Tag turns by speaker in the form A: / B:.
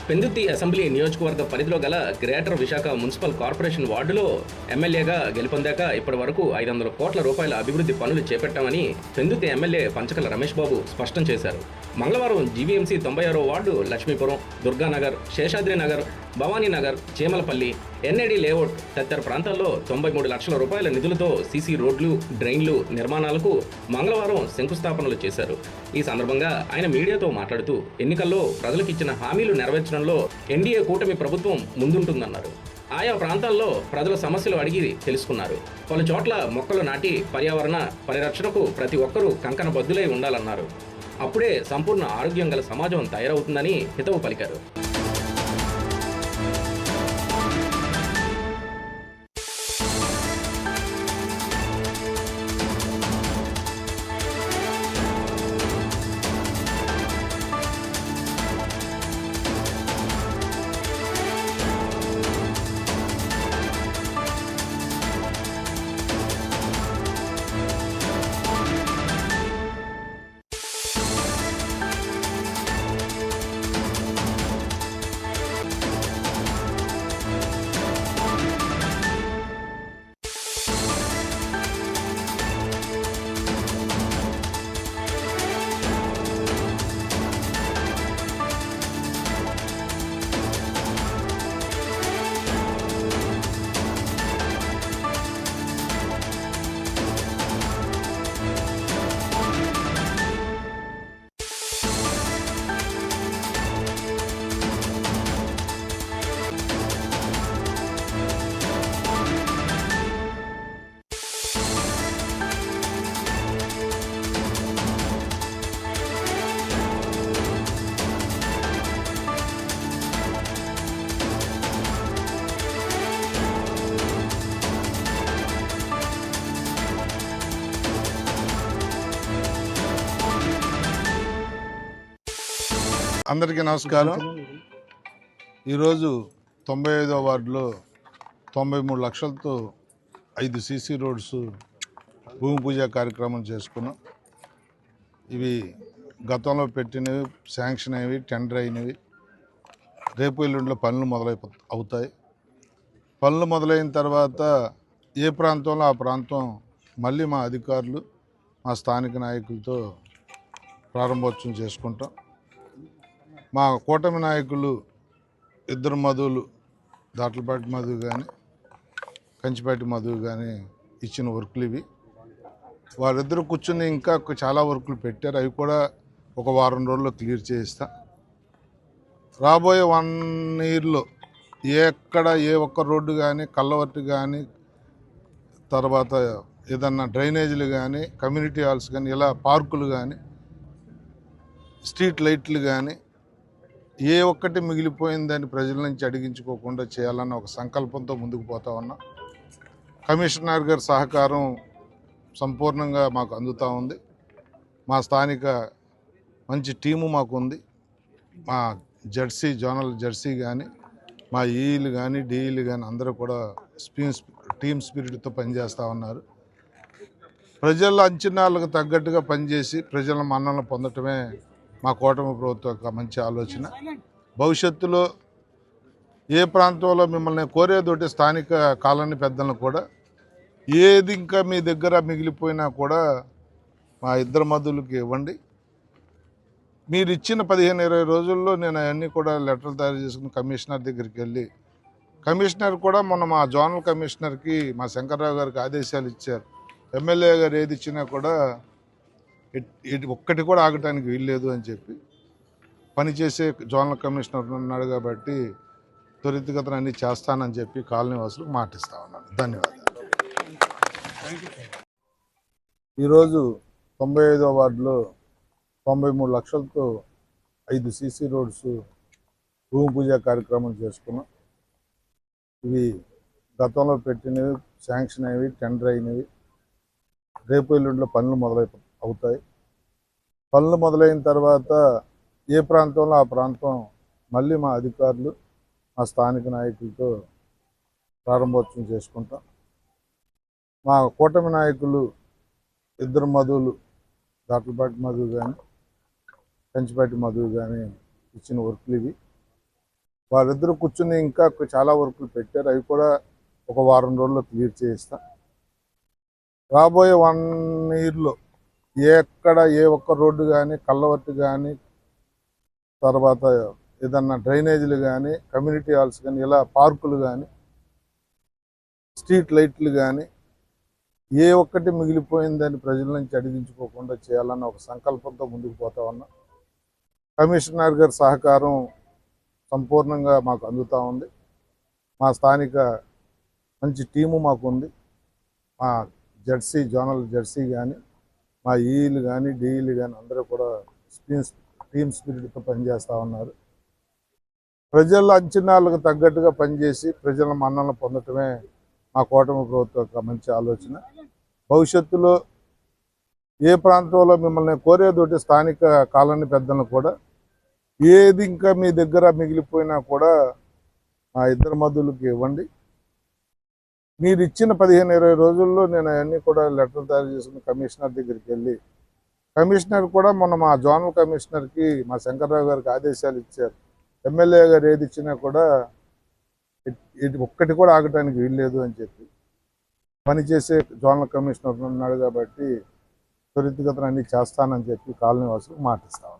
A: Pendurthi assembly నియోజకవర్గ పరిధిలో గల గ్రేటర్ విశాఖ మున్సిపల్ కార్పొరేషన్ వార్డులో ఎమ్మెల్యేగా గెలుపొందాక ఇప్పటి వరకు 500 కోట్ల రూపాయల అభివృద్ధి పనులు చేపట్టామని పెందుర్తి ఎమ్మెల్యే పంచకల రమేష్ బాబు స్పష్టం చేశారు. మంగళవారం జీవీఎంసీ 96వ వార్డు లక్ష్మీపురం, దుర్గానగర్, శేషాద్రి నగర్, భవానీనగర్, చీమలపల్లి, ఎన్ఏడి లేఅవుట్ తదితర ప్రాంతాల్లో 93 లక్షల రూపాయల నిధులతో సీసీ రోడ్లు, డ్రైన్లు నిర్మాణాలకు మంగళవారం శంకుస్థాపనలు చేశారు. ఈ సందర్భంగా ఆయన మీడియాతో మాట్లాడుతూ ఎన్నికల్లో ప్రజలకు ఇచ్చిన హామీలు నెరవేర్చడంలో ఎన్డీఏ కూటమి ప్రభుత్వం ముందుంటుందన్నారు. ఆయా ప్రాంతాల్లో ప్రజల సమస్యలు అడిగి తెలుసుకున్నారు. పలు చోట్ల మొక్కలు నాటి పర్యావరణ పరిరక్షణకు ప్రతి ఒక్కరూ కంకణబద్దులై ఉండాలన్నారు. అప్పుడే సంపూర్ణ ఆరోగ్యం గల సమాజం తయారవుతుందని హితవు పలికారు.
B: అందరికీ నమస్కారం. ఈరోజు 95వ వార్డులో 93 లక్షలతో 5 సీసీ రోడ్స్ భూమి పూజ కార్యక్రమం చేసుకున్నాం. ఇవి గతంలో పెట్టినవి, శాంక్షన్ అయినవి, టెండర్ అయినవి. రేపు ఎల్లుండిలో పనులు అవుతాయి. పనులు మొదలైన తర్వాత ఏ ప్రాంతంలో ఆ ప్రాంతం మళ్ళీ మా అధికారులు, మా స్థానిక నాయకులతో ప్రారంభోత్సవం చేసుకుంటాం. మా కూటమి నాయకులు ఇద్దరు మధువులు, దాట్లపాటి మధు కానీ కంచిపాటి మధు కానీ ఇచ్చిన వర్కులు ఇవి. వారిద్దరు కూర్చుని ఇంకా చాలా వర్కులు పెట్టారు. అవి కూడా ఒక వారం రోజుల్లో క్లియర్ చేయిస్తా. రాబోయే 1 ఇయర్లో ఎక్కడ ఏ ఒక్క రోడ్డు కానీ, కల్లవర్టు కానీ, తర్వాత ఏదన్నా డ్రైనేజీలు కానీ, కమ్యూనిటీ హాల్స్ కానీ, ఇలా పార్కులు కానీ, స్ట్రీట్ లైట్లు కానీ ఏ ఒక్కటి మిగిలిపోయిందని ప్రజల నుంచి అడిగించుకోకుండా చేయాలన్న ఒక సంకల్పంతో ముందుకు పోతా ఉన్నాం. కమిషనర్ గారి సహకారం సంపూర్ణంగా మాకు అందుతూ ఉంది. మా స్థానిక మంచి టీము మాకు ఉంది. మా జోనల్ జెర్సీ కానీ, మా ఈలు కానీ, డీఈలు కానీ అందరూ కూడా టీమ్ స్పిరిట్తో పనిచేస్తూ ఉన్నారు. ప్రజల అంచనాలకు తగ్గట్టుగా పనిచేసి ప్రజల మన్ననలు పొందటమే మా కూటమి ప్రభుత్వం యొక్క మంచి ఆలోచన. భవిష్యత్తులో ఏ ప్రాంతంలో మిమ్మల్ని కోరేదోటి స్థానిక కాలనీ పెద్దలను కూడా ఏది ఇంకా మీ దగ్గర మిగిలిపోయినా కూడా మా ఇద్దరు మధులకి ఇవ్వండి. మీరు ఇచ్చిన 15-20 రోజుల్లో నేను అవన్నీ కూడా లెటర్లు తయారు చేసుకుని కమిషనర్ దగ్గరికి వెళ్ళి, కమిషనర్ కూడా మొన్న మా జోనల్ కమిషనర్కి మా శంకర్రావు గారికి ఆదేశాలు ఇచ్చారు. ఎమ్మెల్యే గారు ఏది ఇచ్చినా కూడా ఒక్కటి కూడా ఆగటానికి వీల్లేదు అని చెప్పి పనిచేసే జోనల్ కమిషనర్ ఉన్నాడు. కాబట్టి త్వరితగతిన అన్నీ చేస్తానని చెప్పి కాలనీ వాసులకు మాటిస్తా ఉన్నాను. ధన్యవాదాలు. ఈరోజు 95వ వార్డులో 93 లక్షలతో 5 సీసీ రోడ్స్ భూమి పూజ కార్యక్రమం చేసుకున్నాం. ఇవి గతంలో పెట్టినవి, శాంక్షన్ అయినవి, టెండర్ అయినవి. రేపు ఎల్లుండిలో పనులు అవుతాయి. పనులు మొదలైన తర్వాత ఏ ప్రాంతంలో ఆ ప్రాంతం మళ్ళీ మా అధికారులు, మా స్థానిక నాయకులతో ప్రారంభోత్సవం చేసుకుంటాం. మా కూటమి నాయకులు ఇద్దరు మధువులు, దాట్లపాటి మధు కానీ కంచిపాటి మధు కానీ ఇచ్చిన వర్కులు ఇవి. వారిద్దరు కూర్చుని ఇంకా చాలా వర్కులు పెట్టారు. అవి కూడా ఒక వారం రోజుల్లో క్లియర్ చేయిస్తా. రాబోయే 1 ఇయర్లో ఎక్కడ ఏ ఒక్క రోడ్డు కానీ, కల్లవర్టు కానీ, తర్వాత ఏదన్నా డ్రైనేజీలు కానీ, కమ్యూనిటీ హాల్స్ కానీ, ఇలా పార్కులు కానీ, స్ట్రీట్ లైట్లు కానీ ఏ ఒక్కటి మిగిలిపోయిందని ప్రజల నుంచి అడిగించుకోకుండా చేయాలన్న ఒక సంకల్పంతో ముందుకు పోతా ఉన్నాం. కమిషనర్ గారి సహకారం సంపూర్ణంగా మాకు అందుతూ ఉంది. మా స్థానిక మంచి టీము మాకు ఉంది. మా జోనల్ జెర్సీ కానీ, మా ఈలు కానీ, డీఈలు కానీ అందరూ కూడా టీమ్ స్పిరిట్తో పనిచేస్తూ ఉన్నారు. ప్రజల అంచనాలకు తగ్గట్టుగా పనిచేసి ప్రజల మన్ననలు పొందటమే మా కూటమి ప్రభుత్వం యొక్క మంచి ఆలోచన. భవిష్యత్తులో ఏ ప్రాంతంలో మిమ్మల్ని కోరేదోటి స్థానిక కాలనీ పెద్దలను కూడా ఏది ఇంకా మీ దగ్గర మిగిలిపోయినా కూడా మా ఇద్దరు మధ్యులకి ఇవ్వండి. మీరు ఇచ్చిన 15-20 రోజుల్లో నేను అవన్నీ కూడా లెటర్ తయారు చేసుకుని కమిషనర్ దగ్గరికి వెళ్ళి, కమిషనర్ కూడా మొన్న మా జోనల్ కమిషనర్కి మా శంకర్రావు గారికి ఆదేశాలు ఇచ్చారు. ఎమ్మెల్యే గారు ఏది ఇచ్చినా కూడా ఇది ఒక్కటి కూడా ఆగటానికి వీల్లేదు అని చెప్పి పనిచేసే జోనల్ కమిషనర్ ఉన్నాడు కాబట్టి త్వరితగతిన అన్ని చేస్తానని చెప్పి కాలనీ వాసులకు మాటిస్తాం.